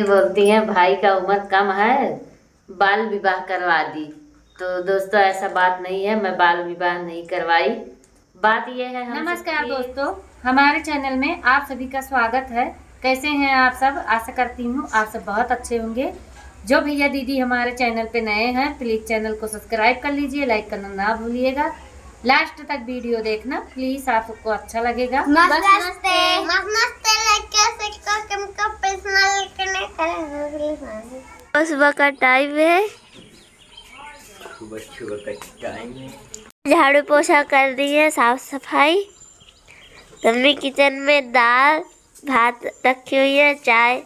बोलती हैं भाई का उम्र कम है, बाल विवाह करवा दी। तो दोस्तों ऐसा बात नहीं है, मैं बाल विवाह नहीं करवाई। बात यह है नमस्कार दोस्तों, हमारे चैनल में आप सभी का स्वागत है। कैसे हैं आप सब? आशा करती हूँ आप सब बहुत अच्छे होंगे। जो भैया दीदी हमारे चैनल पे नए हैं प्लीज़ चैनल को सब्सक्राइब कर लीजिए, लाइक करना ना भूलिएगा। लास्ट तक वीडियो देखना प्लीज़, आप सबको अच्छा लगेगा। सुबह का टाइम है, झाड़ू पोछा कर दी है, साफ सफाई। मम्मी किचन में दाल भात रखी हुई है, चाय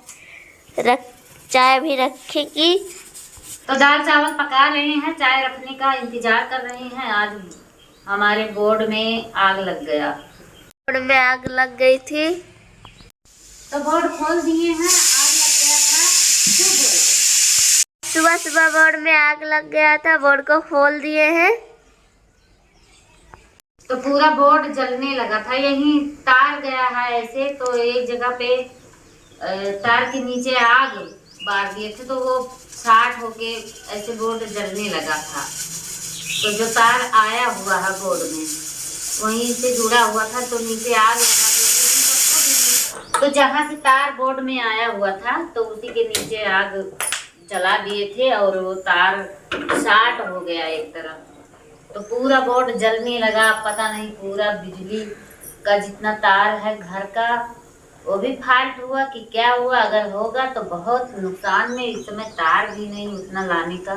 भी रखेगी। तो दाल चावल पका रहे हैं, चाय रखने का इंतजार कर रहे हैं। आज हमारे बोर्ड में आग लग गया। बोर्ड में आग लग गई थी तो बोर्ड खोल दिए हैं, आग लग गया था। सुबह सुबह बोर्ड में आग लग गया था, बोर्ड को खोल दिए हैं। तो पूरा बोर्ड जलने लगा था। यही तार गया है ऐसे, तो एक जगह पे तार के नीचे आग बार दिए थे, तो वो शॉर्ट होके ऐसे बोर्ड जलने लगा था। तो जो तार आया हुआ है बोर्ड में वहीं से जुड़ा हुआ था, तो नीचे आग लगा। तो जहाँ से तार बोर्ड में आया हुआ था तो उसी के नीचे आग जला दिए थे और वो तार शॉर्ट हो गया एक तरफ। तो पूरा बोर्ड जलने लगा। पता नहीं पूरा बिजली का जितना तार है घर का वो भी फाल्ट हुआ कि क्या हुआ। अगर होगा तो बहुत नुकसान में। इस समय तार भी नहीं उतना लाने का।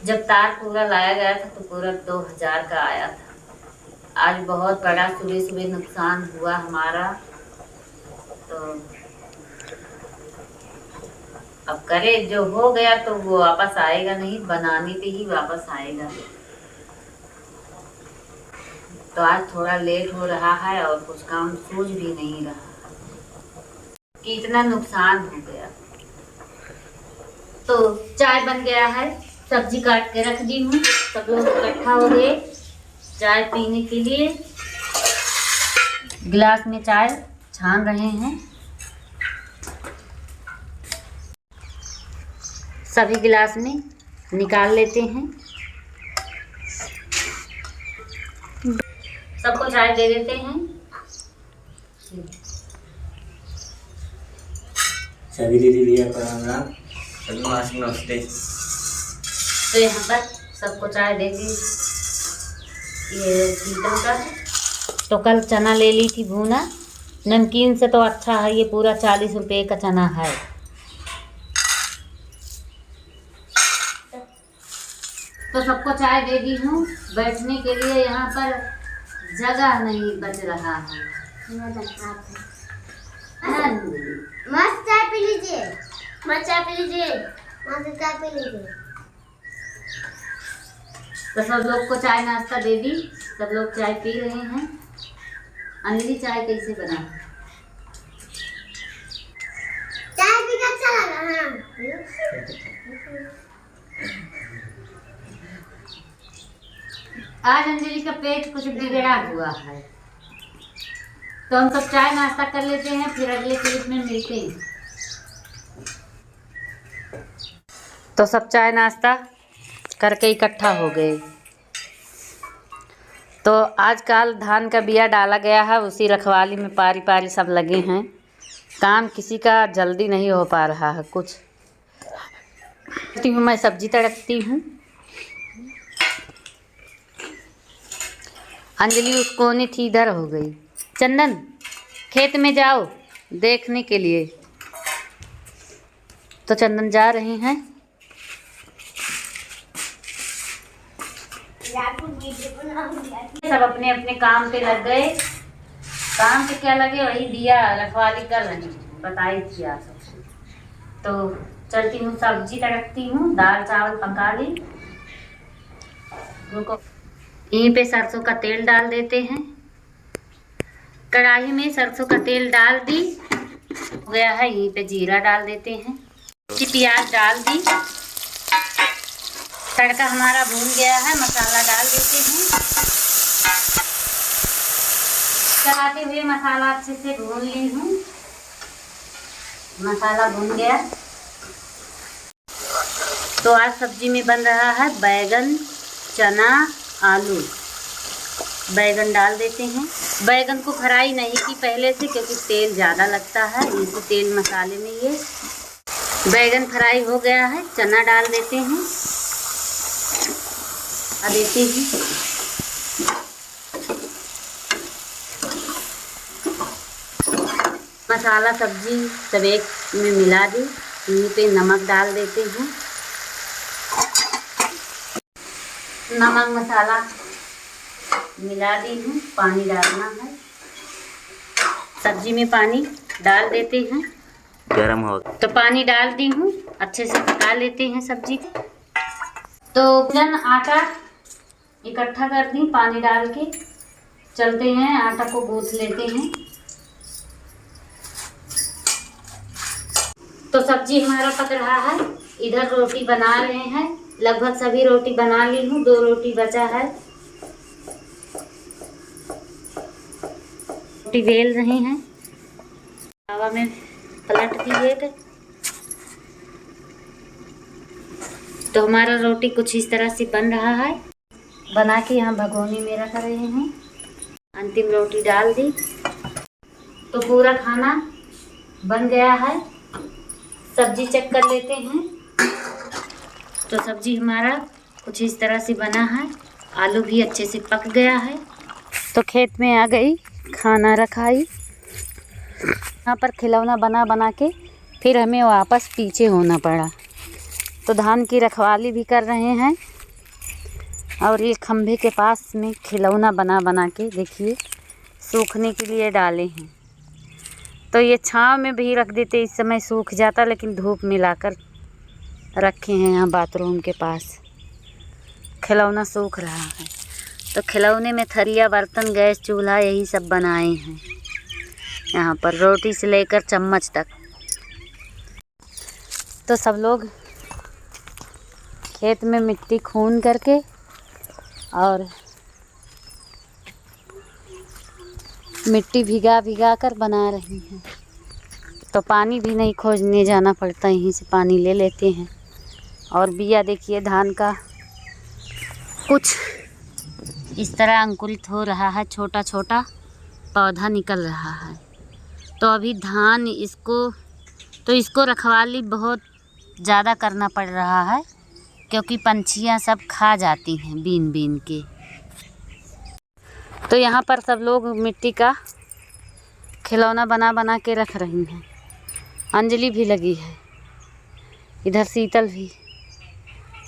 जब तार पूरा लाया गया था तो पूरा 2000 का आया था। आज बहुत बड़ा सुबह सुबह नुकसान हुआ हमारा। तो अब करे जो हो गया तो वो वापस आएगा नहीं, बनाने पे ही वापस आएगा। तो आज थोड़ा लेट हो रहा है और कुछ काम सूझ भी नहीं रहा कि इतना नुकसान हो गया। तो चाय बन गया है, सब्जी काट के रख दी हूँ। सब लोग इकट्ठा हो गए चाय पीने के लिए। गिलास में चाय छान रहे हैं। सभी गिलास में निकाल लेते हैं। सबको चाय दे देते हैं। सभी दीदी भैया प्रणाम, सभी मासी नमस्ते। तो यहाँ पर सबको चाय देगी। ये कीर्तन का तो कल चना ले ली थी भूना, नमकीन से तो अच्छा है। ये पूरा 40 रुपये का चना है। तो सबको चाय दे दी हूँ। बैठने के लिए यहाँ पर जगह नहीं बच रहा है। मस्त चाय पी लीजिए, मस्त चाय पी लीजिए, मस्त चाय पी लीजिए। तो सब लोग को चाय नाश्ता दे दी, सब लोग चाय पी रहे हैं। अंजलि चाय कैसे बना? चाय पी के अच्छा लगा। आज अंजलि का पेट कुछ बिगड़ा हुआ है। तो हम सब चाय नाश्ता कर लेते हैं, फिर अगले क्लिप में मिलते हैं। तो सब चाय नाश्ता करके इकट्ठा हो गए। तो आजकल धान का बिया डाला गया है, उसी रखवाली में पारी पारी सब लगे हैं। काम किसी का जल्दी नहीं हो पा रहा है। कुछ मैं सब्जी तड़कती हूँ। अंजलि उस कोने थी, इधर हो गई। चंदन खेत में जाओ देखने के लिए। तो चंदन जा रहे हैं। सब अपने अपने काम पे लग गए। काम पे क्या लगे, वही दिया रखवाली कर रही हूँ, बताई थी आप सबसे। तो चलती हूँ, सब्जी तड़कती हूँ। दाल चावल पका ली। रुको, यहीं पे सरसों का तेल डाल देते हैं। कढ़ाई में सरसों का तेल डाल दी, हो गया है। यहीं पे जीरा डाल देते हैं। प्याज डाल दी। तड़का हमारा भून गया है, मसाला डाल देते हैं। चलाते हुए मसाला अच्छे से भून ली हूँ। मसाला भून गया। तो आज सब्जी में बन रहा है बैगन, चना, आलू। बैगन डाल देते हैं। बैगन को फ्राई नहीं की पहले से, क्योंकि तेल ज़्यादा लगता है, इसी तेल मसाले में ये बैगन फ्राई हो गया है। चना डाल देते हैं। देते हैं मसाला सब्जी सब एक में मिला दी। यहीं पे नमक डाल देते हैं। नमक मसाला मिला दी हूँ। पानी डालना है। सब्जी में पानी डाल देते हैं। गरम हो तो पानी डाल दी हूँ। अच्छे से पका लेते हैं सब्जी को। तो आटा इकट्ठा कर दी पानी डाल के। चलते हैं आटा को गूंथ लेते हैं। तो सब्जी हमारा पक रहा है। इधर रोटी बना रहे हैं। लगभग सभी रोटी बना ली हूँ। 2 रोटी बचा है। रोटी बेल रहे हैं। हवा में पलट दिए थे। तो हमारा रोटी कुछ इस तरह से बन रहा है। बना के यहाँ भगोनी में रख रहे हैं। अंतिम रोटी डाल दी। तो पूरा खाना बन गया है। सब्जी चेक कर लेते हैं। तो सब्जी हमारा कुछ इस तरह से बना है। आलू भी अच्छे से पक गया है। तो खेत में आ गई, खाना रखाई। यहाँ पर खिलौना बना बना के फिर हमें वापस पीछे होना पड़ा। तो धान की रखवाली भी कर रहे हैं। और ये खंभे के पास में खिलौना बना बना के देखिए सूखने के लिए डाले हैं। तो ये छांव में भी रख देते, इस समय सूख जाता, लेकिन धूप में लाकर रखे हैं यहाँ बाथरूम के पास। खिलौना सूख रहा है। तो खिलौने में थरिया, बर्तन, गैस चूल्हा यही सब बनाए हैं। यहाँ पर रोटी से लेकर चम्मच तक। तो सब लोग खेत में मिट्टी खून करके और मिट्टी भिगा भिगा कर बना रही हैं। तो पानी भी नहीं खोजने जाना पड़ता, यहीं से पानी ले लेते हैं। और बिया देखिए धान का कुछ इस तरह अंकुरित हो रहा है। छोटा छोटा पौधा निकल रहा है। तो अभी धान इसको रखवाली बहुत ज़्यादा करना पड़ रहा है, क्योंकि पंछियाँ सब खा जाती हैं बीन बीन के। तो यहाँ पर सब लोग मिट्टी का खिलौना बना बना के रख रही हैं। अंजलि भी लगी है, इधर शीतल भी,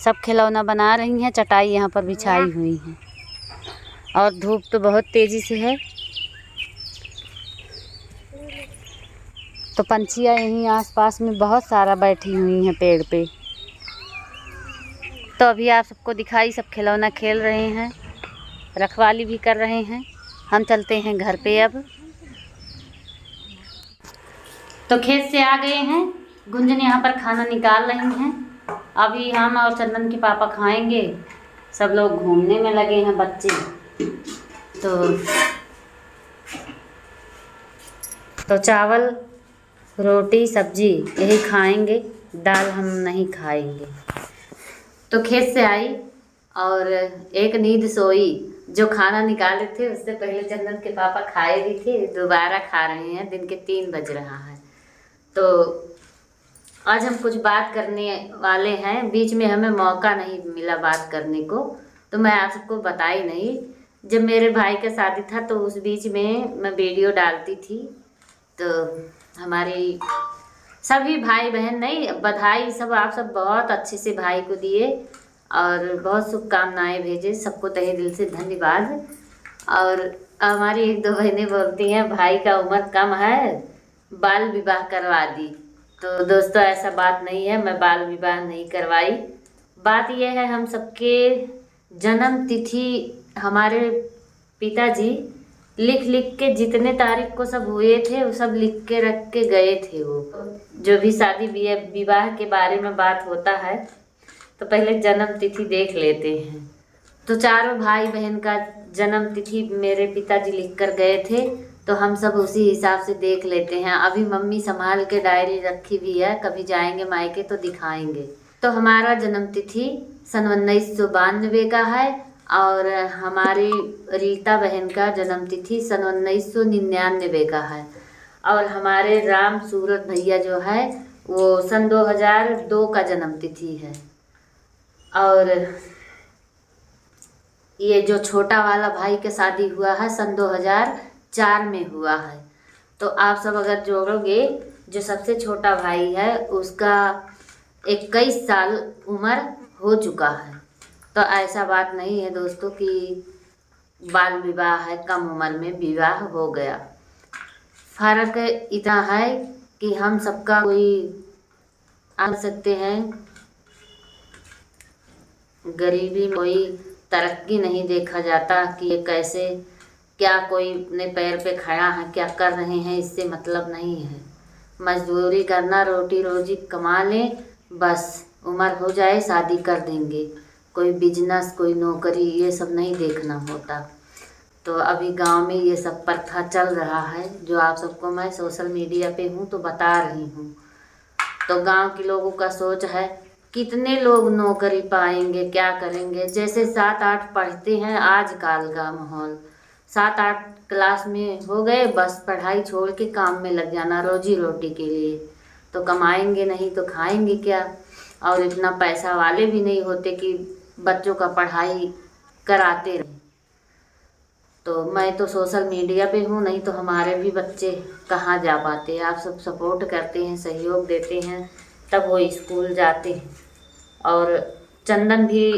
सब खिलौना बना रही हैं। चटाई यहाँ पर बिछाई हुई है। और धूप तो बहुत तेज़ी से है। तो पंछियाँ यहीं आसपास में बहुत सारा बैठी हुई हैं पेड़ पे। तो अभी आप सबको दिखाई, सब खिलौना खेल रहे हैं, रखवाली भी कर रहे हैं। हम चलते हैं घर पे अब। तो खेत से आ गए हैं। गुंजन यहाँ पर खाना निकाल रही हैं। अभी हम और चंदन के पापा खाएंगे। सब लोग घूमने में लगे हैं बच्चे। तो चावल, रोटी, सब्जी यही खाएंगे। दाल हम नहीं खाएंगे। तो खेत से आई और एक नींद सोई। जो खाना निकाले थे उससे पहले चंदन के पापा खाए भी थे, दोबारा खा रहे हैं। दिन के 3 बज रहा है। तो आज हम कुछ बात करने वाले हैं। बीच में हमें मौका नहीं मिला बात करने को, तो मैं आप सबको बताई नहीं। जब मेरे भाई का शादी था तो उस बीच में मैं वीडियो डालती थी। तो हमारी सभी भाई बहन नहीं, बधाई सब आप सब बहुत अच्छे से भाई को दिए और बहुत शुभकामनाएं भेजे। सबको तहे दिल से धन्यवाद। और हमारी 1-2 बहनें बोलती हैं भाई का उम्र कम है, बाल विवाह करवा दी। तो दोस्तों ऐसा बात नहीं है, मैं बाल विवाह नहीं करवाई। बात यह है, हम सबके जन्म तिथि हमारे पिताजी लिख लिख के, जितने तारीख को सब हुए थे वो सब लिख के रख के गए थे। वो जो भी शादी विवाह के बारे में बात होता है तो पहले जन्म तिथि देख लेते हैं। तो चारों भाई बहन का जन्म तिथि मेरे पिताजी लिख कर गए थे, तो हम सब उसी हिसाब से देख लेते हैं। अभी मम्मी संभाल के डायरी रखी हुई है, कभी जाएंगे मायके तो दिखाएंगे। तो हमारा जन्म तिथि सन 1992 का है और हमारी रीता बहन का जन्म तिथि सन 1999 का है और हमारे राम सूरत भैया जो है वो सन 2002 का जन्म तिथि है। और ये जो छोटा वाला भाई के शादी हुआ है सन 2004 में हुआ है। तो आप सब अगर जोड़ोगे, जो सबसे छोटा भाई है उसका 21 साल उम्र हो चुका है। तो ऐसा बात नहीं है दोस्तों कि बाल विवाह है, कम उम्र में विवाह हो गया। फर्क इतना है कि हम सबका कोई आ सकते हैं, गरीबी में कोई तरक्की नहीं देखा जाता कि ये कैसे क्या कोई अपने पैर पे खड़ा है, क्या कर रहे हैं, इससे मतलब नहीं है। मजदूरी करना, रोटी रोजी कमा लें, बस उम्र हो जाए शादी कर देंगे। कोई बिजनेस, कोई नौकरी, ये सब नहीं देखना होता। तो अभी गांव में ये सब प्रथा चल रहा है, जो आप सबको मैं सोशल मीडिया पे हूँ तो बता रही हूँ। तो गांव के लोगों का सोच है कितने लोग नौकरी पाएंगे, क्या करेंगे। जैसे 7-8 पढ़ते हैं आजकल का माहौल, 7-8 क्लास में हो गए, बस पढ़ाई छोड़ के काम में लग जाना रोजी रोटी के लिए। तो कमाएंगे नहीं तो खाएंगे क्या। और इतना पैसा वाले भी नहीं होते कि बच्चों का पढ़ाई कराते रहे। तो मैं तो सोशल मीडिया पे हूँ, नहीं तो हमारे भी बच्चे कहाँ जा पाते। आप सब सपोर्ट करते हैं, सहयोग देते हैं, तब वो स्कूल जाते हैं। और चंदन भी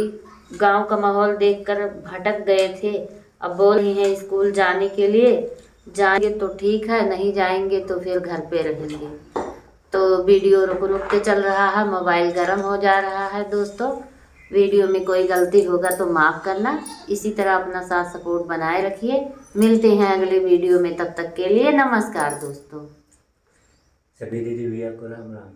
गांव का माहौल देखकर भटक गए थे, अब बोल रही हैं स्कूल जाने के लिए। जाएंगे तो ठीक है, नहीं जाएंगे तो फिर घर पे रहेंगे। तो वीडियो रुक रुक के चल रहा है, मोबाइल गर्म हो जा रहा है दोस्तों। वीडियो में कोई गलती होगा तो माफ़ करना। इसी तरह अपना साथ सपोर्ट बनाए रखिए। मिलते हैं अगले वीडियो में, तब तक के लिए नमस्कार दोस्तों। सभी दीदी भैया को राम राम।